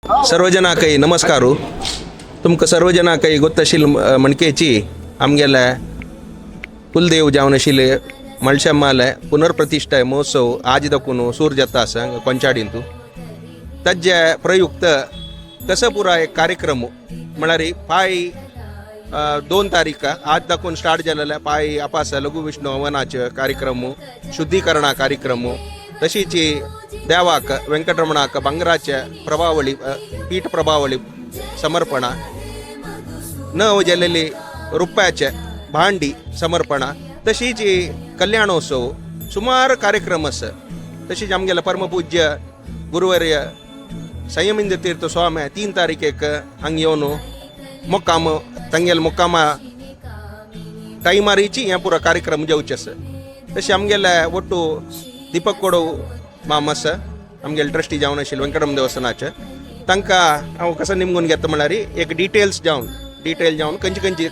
सर्वजना काही नमस्कारू तुमकां सर्वजना काही गोत्तशील मणकेची आमगेले कुलदेव जावन आशिल्ले मळशेम्माले पुनर्प्रतिष्ठा महोत्सव आज दाखून सूर जाता आसा कोंचाडींतू ताजे प्रयुक्त कसं पुरा एक कार्यक्रम म्हळ्यार पाय 2 तारीख आज दाखून स्टार्ट जालेले पाय आपास लघु विष्णू हवनाचे कार्यक्रम शुद्धीकरणा कार्यक्रम तशीच देवाक वेंकटरमणाक बंगराचे प्रभावळी पीठ प्रभावळी समर्पणा न जाल्लेली रुपयाचे भांडी समर्पणा तशीच कल्याणोत्सव सुमार कार्यक्रम आसा तशीच आमगेले परमपूज्य गुरुवर्य संयमिंद तीर्थ स्वामी 3 तारीखेक हांगा येवन मुक्काम तांगेले मुक्कामा टायमारीची हे पुरो कार्यक्रम जेवचे आसा तशें आमगेले ಒಟ್ಟು दीपक कोडव माम आसा आमगेले ट्रस्टी जावन आशिल्ले वेंकटरमण देवस्थानाचे तांकां हांव कसं निमगून घेता म्हळ्यार एक डिटेल जावन खंयचे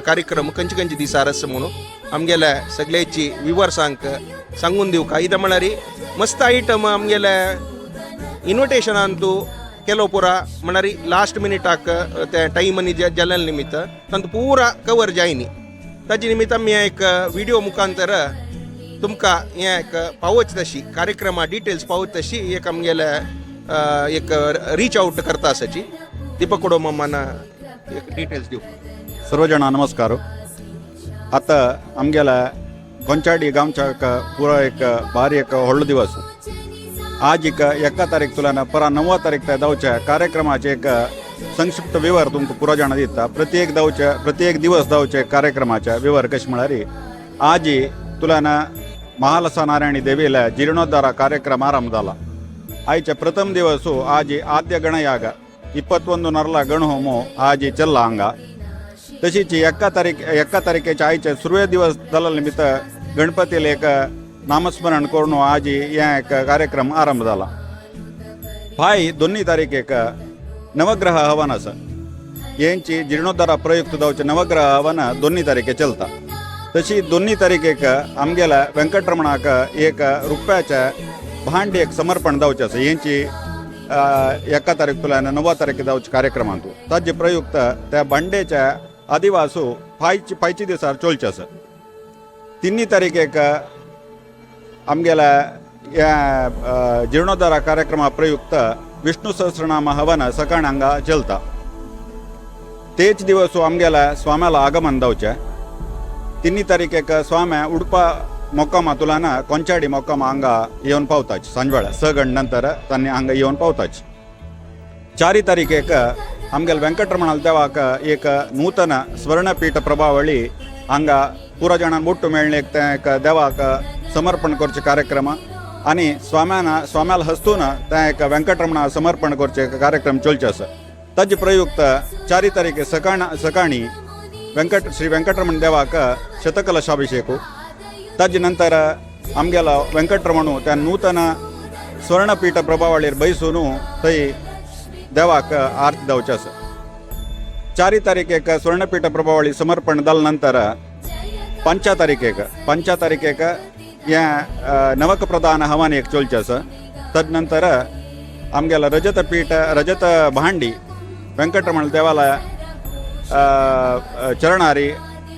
कार्यक्रम खंयचे दिसार आसा म्हणून आमगेले सगळ्याची विवर्सांक सांगून दिवका इदा म्हळ्यार मस्त आयटम आमगेले इन्विटेशनान तूं केलो पुरा म्हळ्यार लास्ट मिनिटाक ते टायमांनी जाल्ले निमित्त तांकां पुरा कवर जायनी ताजे निमित्त आमी एक व्हिडिओ मुखांतर तुमकां हें एक पावच तशी कार्यक्रमा डिटेल्स पावच तशी एक आमगेले एक रीच आउट करता आसाची दीपक कोडव मामान एक डिटेल्स दिवं. सर्वजना नमस्कार. आता आमगेला कोंचाडी गांवच्या पुरो एक भारी एक व्हडलो दिवस आज एक 1 तारीख तुलाना परा 9 तारीख ते जावचे कार्यक्रमाचे एक संक्षिप्त विवर तुमकां पुरो जाणा दिता. प्रत्येक दिवस जावचे कार्यक्रमाचे विवर कशें म्हळ्यार आज तुलाना महालसा नारायणी देवीला जीर्णोद्धार कार्यक्रम आरंभ जाला. आयचे प्रथम दिवस आज आद्य गणयाग 21 नरला गणहोमो आज चल्ला हांगा. तशीच 1 तारीखेचे आयचे सुरवे दिवस जाल्ले निमित्त गणपतीला एक नामस्मरण करून आज हे एक कार्यक्रम आरंभ जाला. भाई 2 तारीखेक नवग्रह हवन आसा हेंची जीर्णोद्धारा प्रयुक्त जावचे नवग्रह हवन 2 तारीखे चलता. तशी 2 तारीखेक आमगेल्या वेंकटरमणाक एक रुपयाचे भांडी एक समर्पण जावचें आसा हेंची 1 तारीख तुल्यान 9 तारीख जावचे कार्यक्रमांतू ताजे प्रयुक्त त्या भांडेचे आदिवासू पायची दिसार चलचे आसा. 3 तारीखेक आमगेल्या ह्या जीर्णोद्धारा कार्यक्रमा प्रयुक्त विष्णू सहस्रनाम हवन सकाळ हांगा चलता. तेच दिवस आमगेल्या स्वाम्याला आगमन जावचें. 3 तारीखेक स्वामी उडपा मोक्कामा तुलाना कोंचाडी मोक्कामा हांगा येवन पावताच सांजवेळा 6 गंट नंतर तांणी हांगा येवन पावताच. 4 तारीखेक आमगेल्या वेंकटरमणाल देवाक एक नूतन स्वर्णपीठ प्रभावळी हांगा पुरो जाणांक बोट्टू मेळ्ळें एक देवाक समर्पण करचे कार्यक्रम आनी स्वाम्याल हस्तून तें एक वेंकटरमणा समर्पण करचे कार्यक्रम चलचे आसा. ताजे प्रयुक्त 4 तारीख सकाळी श्री वेंकटरमण देवाक शतकलशाभिषेक ताजे नंतर आमगेलो वेंकटरमणू त्या नूतन स्वर्णपीठ प्रभावळीर बैसून थंय देवाक आरती जावची आसा. 4 तारीखेक स्वर्णपीठ प्रभावळी समर्पण जाले नंतर 5 तारीखेक हे नवक प्रदान हवन एक चलचे आसा. तदनंतर आमगेलो रजत भांडी वेंकटरमण देवाला चरणारी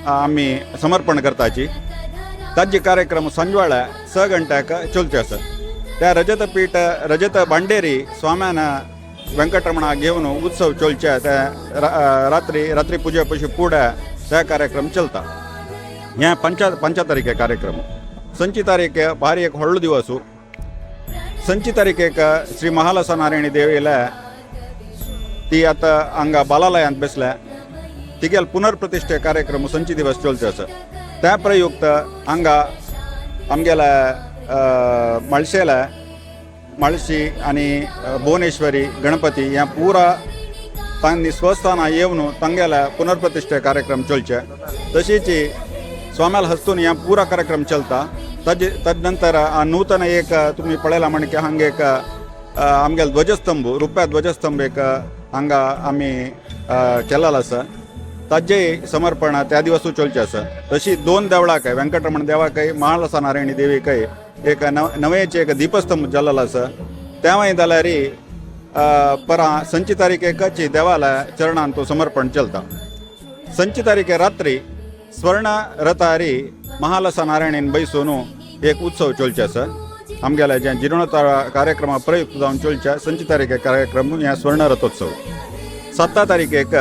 आमी समर्पण करताची. ताजे कार्यक्रम सांजवेळा 6 गंट्याक चलचे आसा. त्या रजत भांडेरी स्वाम्यान वेंकटरमणा घेवन उत्सव चलचे ते रात्री पुजे पयशी फुडें ते कार्यक्रम चलता. हे 5 तारीखे कार्यक्रम. 5 तारीख भारी एक व्हडलो दिवस. 5 तारीखेक श्री महालसा नारायणी देवीला ती आतां हांगा बालालयांत बसल्या तिगेल पुनर्प्रतिष्ठे कार्यक्रम 5 दिवस चलचे आसा. त्या प्रयुक्त हांगा आमगेल्या मळशी आनी भुवनेश्वरी गणपती ह्या पुरा तांणी स्वस्थाना येवन तांगेल्या पुनर्प्रतिष्ठे कार्यक्रम चलचे. तशीच स्वाम्याल हस्तून ह्या पुरा कार्यक्रम चलता. तदनंतर नूतन एक तुमी पळयला म्हणजे हांगा एक आमगेलो ध्वजस्तंभ रुपया ध्वजस्तंभ एक हांगा आमी केलेलो आसा. ताजे समर्पण त्या दिवसू चलचे आसा. तशी 2 देवळांकय वेंकटरमण देवाकय महालसा नारायणी देवीकय एक नवेचे एक दीपस्तंभ जाल्लो आसा. तेव्हांय जाल्यार परा संची तारीखे कची देवाला चरणांतो समर्पण चलता. संची तारीखे रात्री स्वर्ण रथारी महालसा नारायणीन बैसून एक उत्सव चलचे आसा. आमगेल्या जे जिर्णोद्धार कार्यक्रमा प्रयुक्त जावन चलच्या संची तारीखे कार्यक्रम हे स्वर्ण रथोत्सव. 7 तारीखेक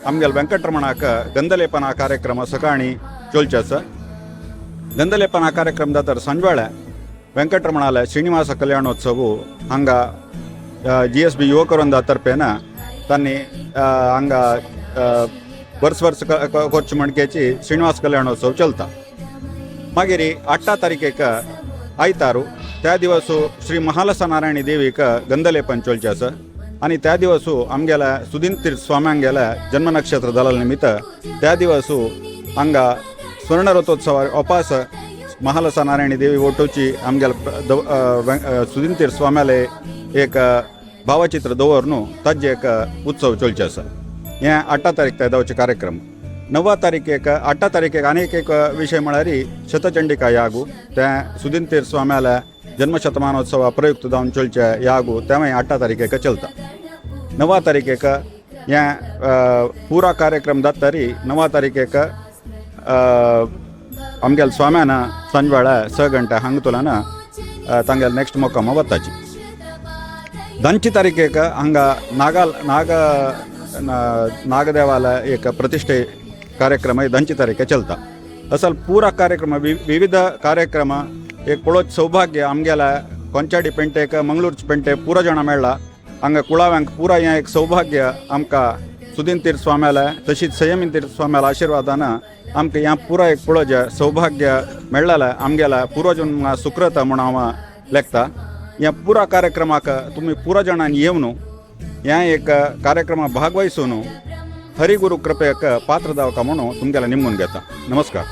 आमगेल वेंकटरमणाक गंधलेपना कार्यक्रम सकाळी चलचे आसा. गंधलेपना कार्यक्रम जाता सांजवेळा वेंकटरमणाला श्रीनिवास कल्याणोत्सव हांगा GSB युवक वृंदा तर्फेन तांणी हांगा वर्स खर्च मणकेची श्रीनिवास कल्याणोत्सव चलता. मागीर 8 तारीखेक आयतारू त्या दिवसू श्री महालसा नारायणी देवीक गंधलेपन चलचे आसा. आणि त्या दिवसू आमगेल्या सुदीन तीर्थ स्वाम्यांगेल्या जन्म नक्षत्र जाल्या निमित्त त्या दिवसू हांगा स्वर्ण रथोत्सवा ओपास महालसा नारायणी देवी ओटोची आमगेल्या सुदीन तीर्थ स्वाम्याले एक भावचित्र दवरून ताजे एक उत्सव चलचे आसा. हे 8 तारीख ते जावचे कार्यक्रम. 9 तारीखेक 8 तारीखेक आनीक एक विशय म्हळ्यार शतचंडिका यागू त्या सुदीन तीर्थ स्वाम्याला जन्मशतमानोत्सवा प्रयुक्त जावन चलचे यागू तेव्हा 8 तारीखेक चलता. 9 तारीखेक हे पुरा कार्यक्रम जातरी 9 तारीखेक आमगेल स्वाम्यान सांजवेळा 6 गंटे हांगतुल्यान तांगेल नेक्स्ट मोकामा वताची. 10 तारीखेक हांगा नागदेवाला एक प्रतिष्ठे कार्यक्रम 10 तारीखे चलता. असल पूरा कार्यक्रम विविध कार्यक्रम एक पळोवच सौभाग्य आमगेल्या कोंचाडी पेंटेक मंगळूरचे पेंटे पुरो जाणां मेळ्ळा. हांगा कुळाव्यांक पुरा हें एक सौभाग्य आमकां सुदीन तीर्थ स्वाम्याला तशीच संयमी तीर्थ स्वाम्याला आशिर्वादान आमकां हें पुरो एक पळोवचे सौभाग्य मेळ्ळालें. आमगेल्या पुरोजन सुकृत म्हूण हांव लेखता. ह्या पुरा कार्यक्रमाक तुमी पुरो जाणांनी येवन ह्या एक कार्यक्रमात भागवहिसून हरिगुरू कृपेक पात्र जावका म्हणून तुमगेला निमून घेता. नमस्कार.